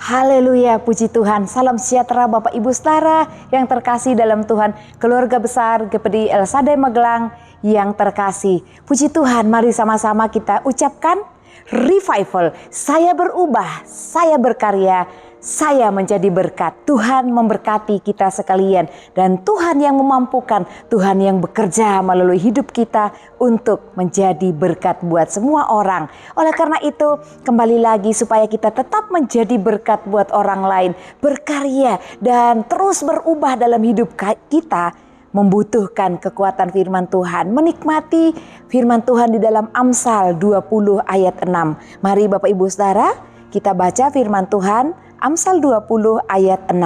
Haleluya, puji Tuhan. Salam sejahtera Bapak Ibu Saudara yang terkasih dalam Tuhan. Keluarga besar GPD El Shaddai Magelang yang terkasih. Puji Tuhan, mari sama-sama kita ucapkan revival. Saya berubah, saya berkarya, saya menjadi berkat. Tuhan memberkati kita sekalian. Dan Tuhan yang memampukan, Tuhan yang bekerja melalui hidup kita untuk menjadi berkat buat semua orang. Oleh karena itu, kembali lagi supaya kita tetap menjadi berkat buat orang lain. Berkarya dan terus berubah dalam hidup kita. Membutuhkan kekuatan firman Tuhan. Menikmati firman Tuhan di dalam Amsal 20 ayat 6. Mari Bapak Ibu Saudara, kita baca firman Tuhan Amsal 20 ayat 6.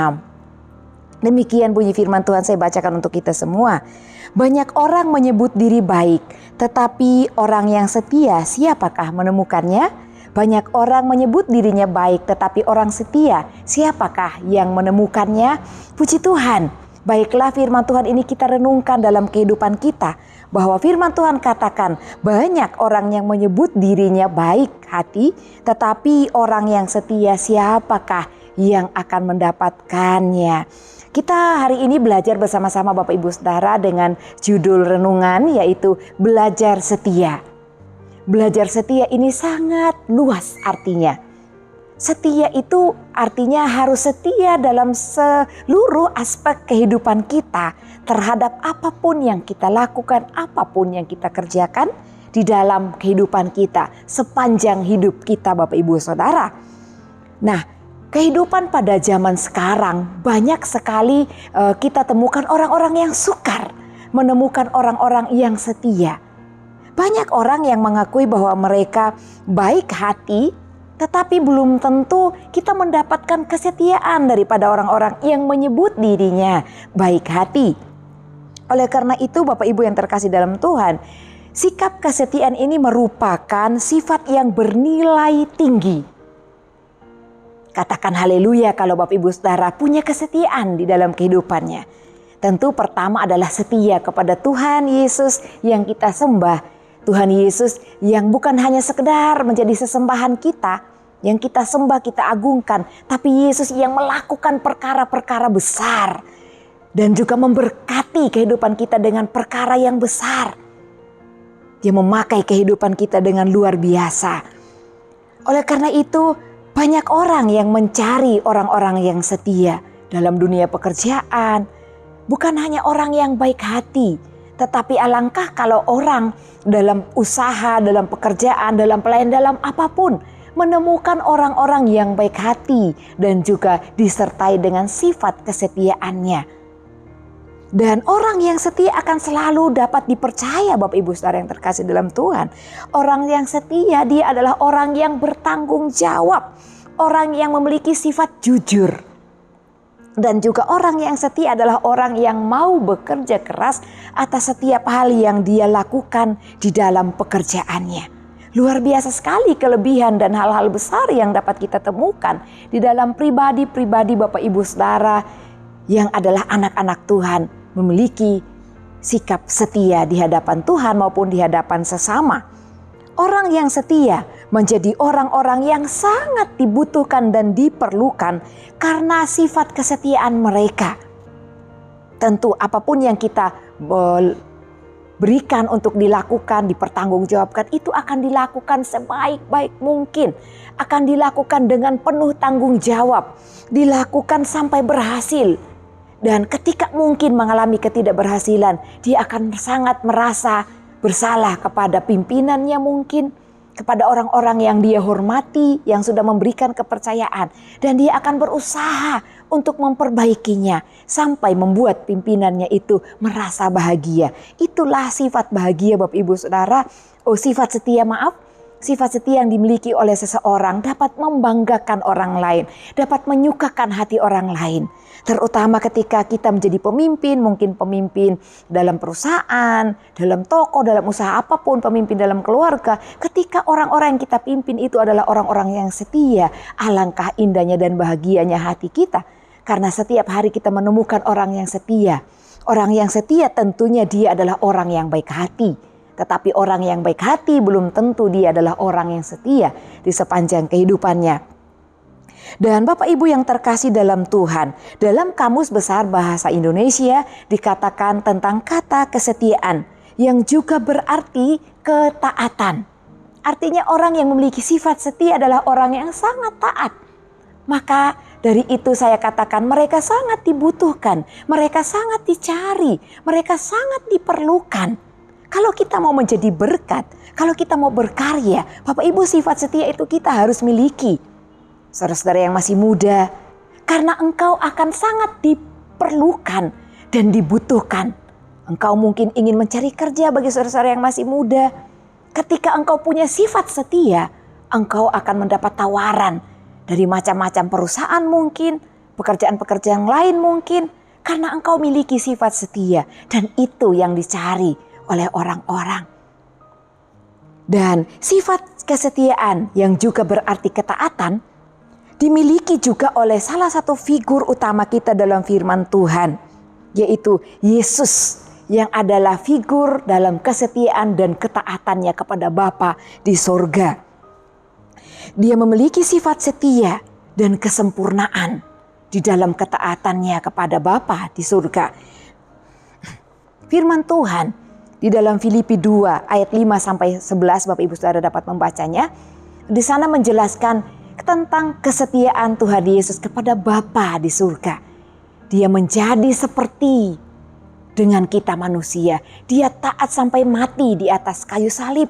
Demikian bunyi firman Tuhan, saya bacakan untuk kita semua. Banyak orang menyebut diri baik, tetapi orang yang setia siapakah menemukannya? Banyak orang menyebut dirinya baik, tetapi orang setia siapakah yang menemukannya? Puji Tuhan. Baiklah, firman Tuhan ini kita renungkan dalam kehidupan kita. Bahwa firman Tuhan katakan banyak orang yang menyebut dirinya baik hati, tetapi orang yang setia siapakah yang akan mendapatkannya? Kita hari ini belajar bersama-sama Bapak Ibu Saudara dengan judul renungan yaitu belajar setia. Belajar setia ini sangat luas artinya. Setia itu artinya harus setia dalam seluruh aspek kehidupan kita terhadap apapun yang kita lakukan, apapun yang kita kerjakan di dalam kehidupan kita sepanjang hidup kita Bapak Ibu Saudara. Nah, kehidupan pada zaman sekarang banyak sekali kita temukan orang-orang yang sukar menemukan orang-orang yang setia. Banyak orang yang mengakui bahwa mereka baik hati, tetapi belum tentu kita mendapatkan kesetiaan daripada orang-orang yang menyebut dirinya baik hati. Oleh karena itu Bapak Ibu yang terkasih dalam Tuhan, sikap kesetiaan ini merupakan sifat yang bernilai tinggi. Katakan haleluya kalau Bapak Ibu Saudara punya kesetiaan di dalam kehidupannya. Tentu pertama adalah setia kepada Tuhan Yesus yang kita sembah. Tuhan Yesus yang bukan hanya sekedar menjadi sesembahan kita, yang kita sembah, kita agungkan, tapi Yesus yang melakukan perkara-perkara besar dan juga memberkati kehidupan kita dengan perkara yang besar. Dia memakai kehidupan kita dengan luar biasa. Oleh karena itu, banyak orang yang mencari orang-orang yang setia dalam dunia pekerjaan. Bukan hanya orang yang baik hati, tetapi alangkah kalau orang dalam usaha, dalam pekerjaan, dalam pelayanan, dalam apapun menemukan orang-orang yang baik hati dan juga disertai dengan sifat kesetiaannya. Dan orang yang setia akan selalu dapat dipercaya Bapak Ibu Saudara yang terkasih dalam Tuhan. Orang yang setia dia adalah orang yang bertanggung jawab, orang yang memiliki sifat jujur. Dan juga orang yang setia adalah orang yang mau bekerja keras atas setiap hal yang dia lakukan di dalam pekerjaannya. Luar biasa sekali kelebihan dan hal-hal besar yang dapat kita temukan di dalam pribadi-pribadi Bapak Ibu Saudara yang adalah anak-anak Tuhan, memiliki sikap setia di hadapan Tuhan maupun di hadapan sesama. Orang yang setia menjadi orang-orang yang sangat dibutuhkan dan diperlukan karena sifat kesetiaan mereka. Tentu apapun yang kita berikan untuk dilakukan, dipertanggungjawabkan, itu akan dilakukan sebaik-baik mungkin. Akan dilakukan dengan penuh tanggung jawab. Dilakukan sampai berhasil. Dan ketika mungkin mengalami ketidakberhasilan, dia akan sangat merasa bersalah kepada pimpinannya mungkin, kepada orang-orang yang dia hormati, yang sudah memberikan kepercayaan. Dan dia akan berusaha untuk memperbaikinya sampai membuat pimpinannya itu merasa bahagia. Itulah sifat bahagia Bapak Ibu Saudara. Sifat setia yang dimiliki oleh seseorang dapat membanggakan orang lain, dapat menyukakan hati orang lain. Terutama ketika kita menjadi pemimpin, mungkin pemimpin dalam perusahaan, dalam toko, dalam usaha apapun, pemimpin dalam keluarga. Ketika orang-orang yang kita pimpin itu adalah orang-orang yang setia, alangkah indahnya dan bahagianya hati kita. Karena setiap hari kita menemukan orang yang setia. Orang yang setia tentunya dia adalah orang yang baik hati. Tetapi orang yang baik hati belum tentu dia adalah orang yang setia di sepanjang kehidupannya. Dan Bapak Ibu yang terkasih dalam Tuhan, dalam Kamus Besar Bahasa Indonesia dikatakan tentang kata kesetiaan yang juga berarti ketaatan. Artinya orang yang memiliki sifat setia adalah orang yang sangat taat. Maka dari itu saya katakan mereka sangat dibutuhkan, mereka sangat dicari, mereka sangat diperlukan. Kalau kita mau menjadi berkat, kalau kita mau berkarya, Bapak Ibu sifat setia itu kita harus miliki. Saudara-saudara yang masih muda, karena engkau akan sangat diperlukan dan dibutuhkan. Engkau mungkin ingin mencari kerja bagi saudara-saudara yang masih muda. Ketika engkau punya sifat setia, engkau akan mendapat tawaran dari macam-macam perusahaan mungkin, pekerjaan-pekerjaan lain mungkin, karena engkau miliki sifat setia dan itu yang dicari oleh orang-orang. Dan sifat kesetiaan yang juga berarti ketaatan dimiliki juga oleh salah satu figur utama kita dalam firman Tuhan, yaitu Yesus yang adalah figur dalam kesetiaan dan ketaatannya kepada Bapa di sorga. Dia memiliki sifat setia dan kesempurnaan di dalam ketaatannya kepada Bapa di surga. Firman Tuhan di dalam Filipi 2 ayat 5-11 Bapak Ibu Saudara dapat membacanya. Di sana menjelaskan tentang kesetiaan Tuhan Yesus kepada Bapa di surga. Dia menjadi seperti dengan kita manusia. Dia taat sampai mati di atas kayu salib.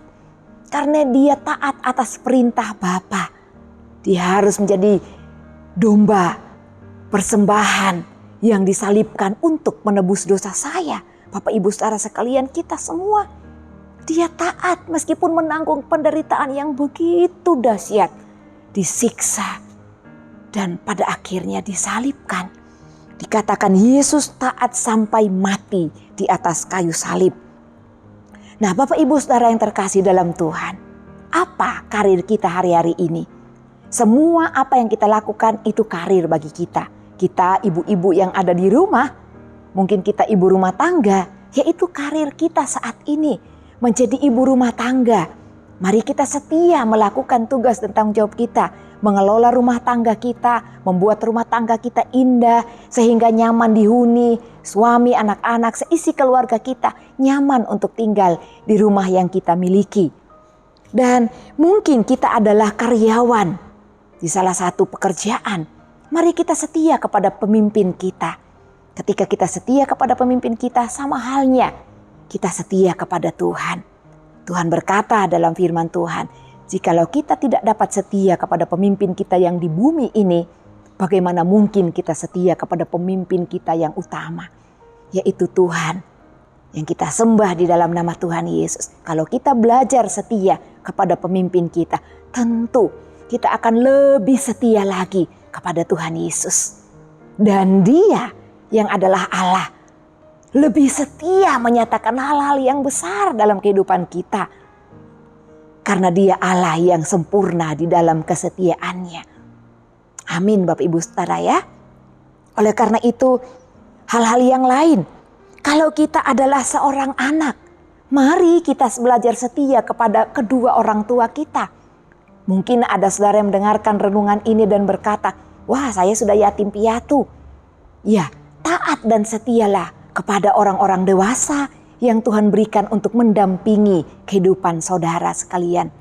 Karena dia taat atas perintah Bapa. Dia harus menjadi domba persembahan yang disalibkan untuk menebus dosa saya. Bapak Ibu Saudara sekalian, kita semua. Dia taat meskipun menanggung penderitaan yang begitu dahsyat. Disiksa dan pada akhirnya disalibkan. Dikatakan Yesus taat sampai mati di atas kayu salib. Nah, Bapak Ibu Saudara yang terkasih dalam Tuhan, apa karir kita hari-hari ini? Semua apa yang kita lakukan itu karir bagi kita. Kita ibu-ibu yang ada di rumah, mungkin kita ibu rumah tangga, yaitu karir kita saat ini. Menjadi ibu rumah tangga. Mari kita setia melakukan tugas dan tanggung jawab kita. Mengelola rumah tangga kita, membuat rumah tangga kita indah sehingga nyaman dihuni, suami, anak-anak, seisi keluarga kita nyaman untuk tinggal di rumah yang kita miliki. Dan mungkin kita adalah karyawan di salah satu pekerjaan. Mari kita setia kepada pemimpin kita. Ketika kita setia kepada pemimpin kita, sama halnya kita setia kepada Tuhan. Tuhan berkata dalam firman Tuhan, jikalau kita tidak dapat setia kepada pemimpin kita yang di bumi ini, bagaimana mungkin kita setia kepada pemimpin kita yang utama, yaitu Tuhan yang kita sembah di dalam nama Tuhan Yesus. Kalau kita belajar setia kepada pemimpin kita, tentu kita akan lebih setia lagi kepada Tuhan Yesus. Dan Dia yang adalah Allah lebih setia menyatakan hal-hal yang besar dalam kehidupan kita. Karena Dia Allah yang sempurna di dalam kesetiaannya. Amin Bapak Ibu Saudara ya. Oleh karena itu hal-hal yang lain. Kalau kita adalah seorang anak, mari kita belajar setia kepada kedua orang tua kita. Mungkin ada saudara yang mendengarkan renungan ini dan berkata, wah saya sudah yatim piatu. Ya, taat dan setialah kepada orang-orang dewasa yang Tuhan berikan untuk mendampingi kehidupan saudara sekalian.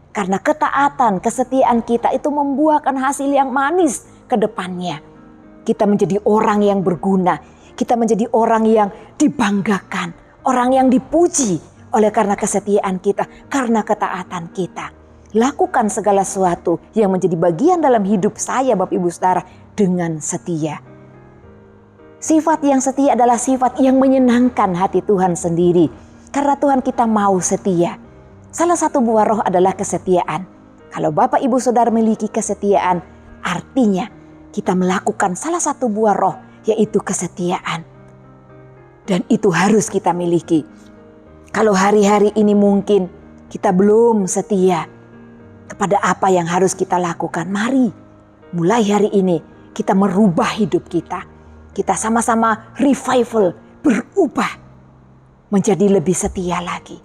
Karena ketaatan, kesetiaan kita itu membuahkan hasil yang manis ke depannya. Kita menjadi orang yang berguna, kita menjadi orang yang dibanggakan, orang yang dipuji oleh karena kesetiaan kita, karena ketaatan kita. Lakukan segala sesuatu yang menjadi bagian dalam hidup saya Bapak Ibu Saudara dengan setia. Sifat yang setia adalah sifat yang menyenangkan hati Tuhan sendiri. Karena Tuhan kita mau setia. Salah satu buah roh adalah kesetiaan. Kalau Bapak Ibu Saudara memiliki kesetiaan, artinya kita melakukan salah satu buah roh, yaitu kesetiaan. Dan itu harus kita miliki. Kalau hari-hari ini mungkin kita belum setia kepada apa yang harus kita lakukan, mari mulai hari ini kita merubah hidup kita. Kita sama-sama revival, berubah menjadi lebih setia lagi.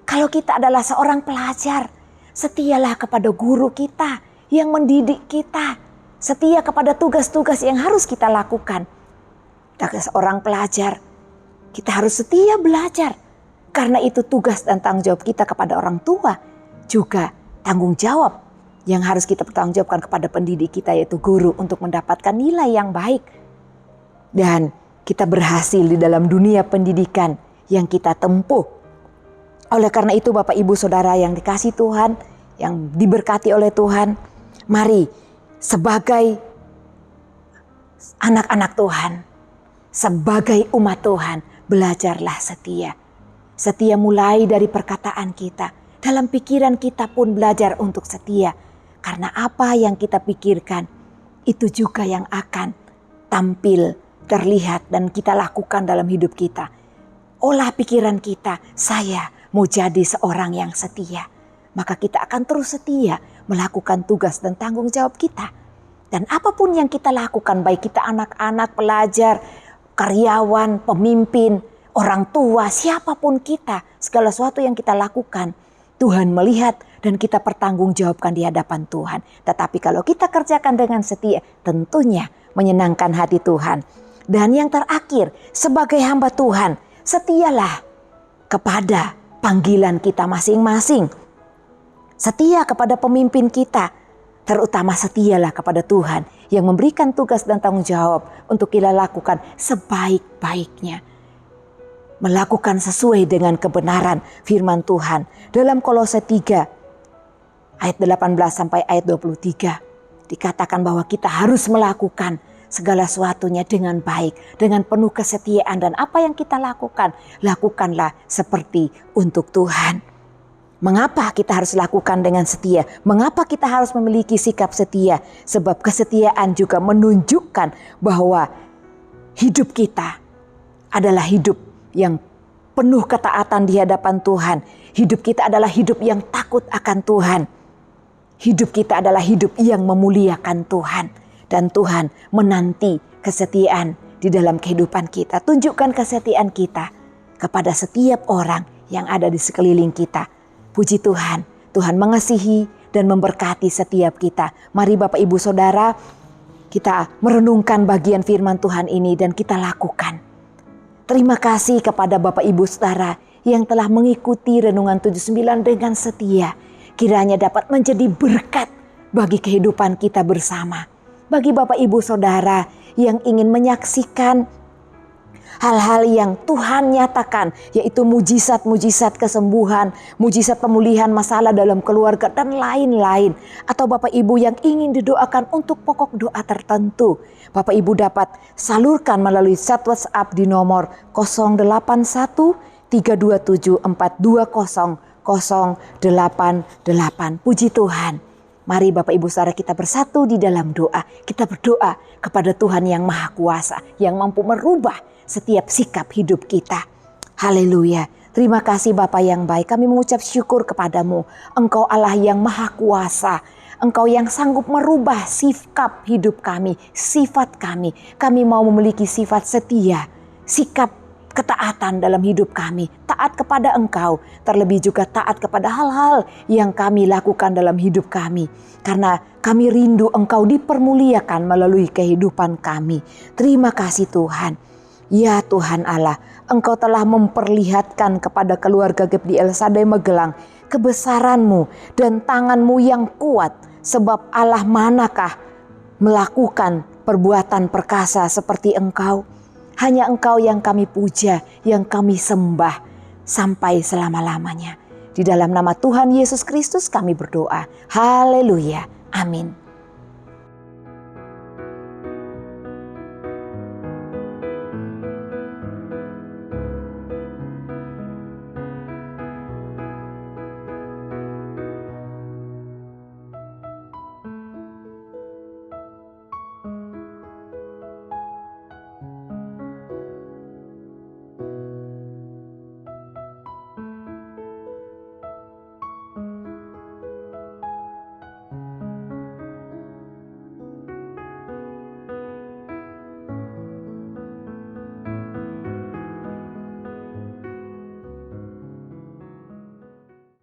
Kalau kita adalah seorang pelajar, setialah kepada guru kita yang mendidik kita. setia kepada tugas-tugas yang harus kita lakukan. Sebagai seorang pelajar, kita harus setia belajar. Karena itu tugas dan tanggung jawab kita kepada orang tua. Juga tanggung jawab yang harus kita pertanggungjawabkan kepada pendidik kita, yaitu guru, untuk mendapatkan nilai yang baik. Dan kita berhasil di dalam dunia pendidikan yang kita tempuh. Oleh karena itu Bapak Ibu Saudara yang dikasihi Tuhan, yang diberkati oleh Tuhan, mari sebagai anak-anak Tuhan, sebagai umat Tuhan, belajarlah setia. Setia mulai dari perkataan kita. Dalam pikiran kita pun belajar untuk setia. Karena apa yang kita pikirkan, itu juga yang akan tampil, terlihat, dan kita lakukan dalam hidup kita. Olah pikiran kita, saya mau jadi seorang yang setia. Maka kita akan terus setia melakukan tugas dan tanggung jawab kita. Dan apapun yang kita lakukan, baik kita anak-anak, pelajar, karyawan, pemimpin, orang tua, siapapun kita, segala sesuatu yang kita lakukan, Tuhan melihat dan kita pertanggungjawabkan di hadapan Tuhan. Tetapi kalau kita kerjakan dengan setia, tentunya menyenangkan hati Tuhan. Dan yang terakhir, sebagai hamba Tuhan, setialah kepada panggilan kita masing-masing. Setia kepada pemimpin kita, terutama setialah kepada Tuhan yang memberikan tugas dan tanggung jawab untuk kita lakukan sebaik-baiknya. Melakukan sesuai dengan kebenaran firman Tuhan. Dalam Kolose 3 ayat 18 sampai ayat 23 dikatakan bahwa kita harus melakukan segala sesuatunya dengan baik, dengan penuh kesetiaan, dan apa yang kita lakukan, lakukanlah seperti untuk Tuhan. Mengapa kita harus lakukan dengan setia? Mengapa kita harus memiliki sikap setia? Sebab kesetiaan juga menunjukkan bahwa hidup kita adalah hidup yang penuh ketaatan di hadapan Tuhan. Hidup kita adalah hidup yang takut akan Tuhan. Hidup kita adalah hidup yang memuliakan Tuhan. Dan Tuhan menanti kesetiaan di dalam kehidupan kita. Tunjukkan kesetiaan kita kepada setiap orang yang ada di sekeliling kita. Puji Tuhan, Tuhan mengasihi dan memberkati setiap kita. Mari Bapak Ibu Saudara, kita merenungkan bagian firman Tuhan ini dan kita lakukan. Terima kasih kepada Bapak Ibu Saudara yang telah mengikuti Renungan 79 dengan setia. Kiranya dapat menjadi berkat bagi kehidupan kita bersama. Bagi Bapak Ibu Saudara yang ingin menyaksikan hal-hal yang Tuhan nyatakan, yaitu mujizat-mujizat kesembuhan, mujizat pemulihan masalah dalam keluarga, dan lain-lain. Atau Bapak Ibu yang ingin didoakan untuk pokok doa tertentu, Bapak Ibu dapat salurkan melalui chat WhatsApp di nomor 081 327 420 088. Puji Tuhan. Mari Bapak Ibu Saudara kita bersatu di dalam doa. Kita berdoa kepada Tuhan yang Maha Kuasa, yang mampu merubah setiap sikap hidup kita. Haleluya. Terima kasih Bapa yang baik. Kami mengucap syukur kepadamu. Engkau Allah yang Maha Kuasa. Engkau yang sanggup merubah sikap hidup kami, sifat kami. Kami mau memiliki sifat setia, sikap ketaatan dalam hidup kami, taat kepada Engkau, terlebih juga taat kepada hal-hal yang kami lakukan dalam hidup kami. Karena kami rindu Engkau dipermuliakan melalui kehidupan kami. Terima kasih Tuhan. Ya Tuhan Allah, Engkau telah memperlihatkan kepada keluarga GEP di El Shaddai Magelang kebesaran-Mu dan tangan-Mu yang kuat. Sebab Allah manakah melakukan perbuatan perkasa seperti Engkau? Hanya Engkau yang kami puja, yang kami sembah sampai selama-lamanya. Di dalam nama Tuhan Yesus Kristus kami berdoa. Haleluya. Amin.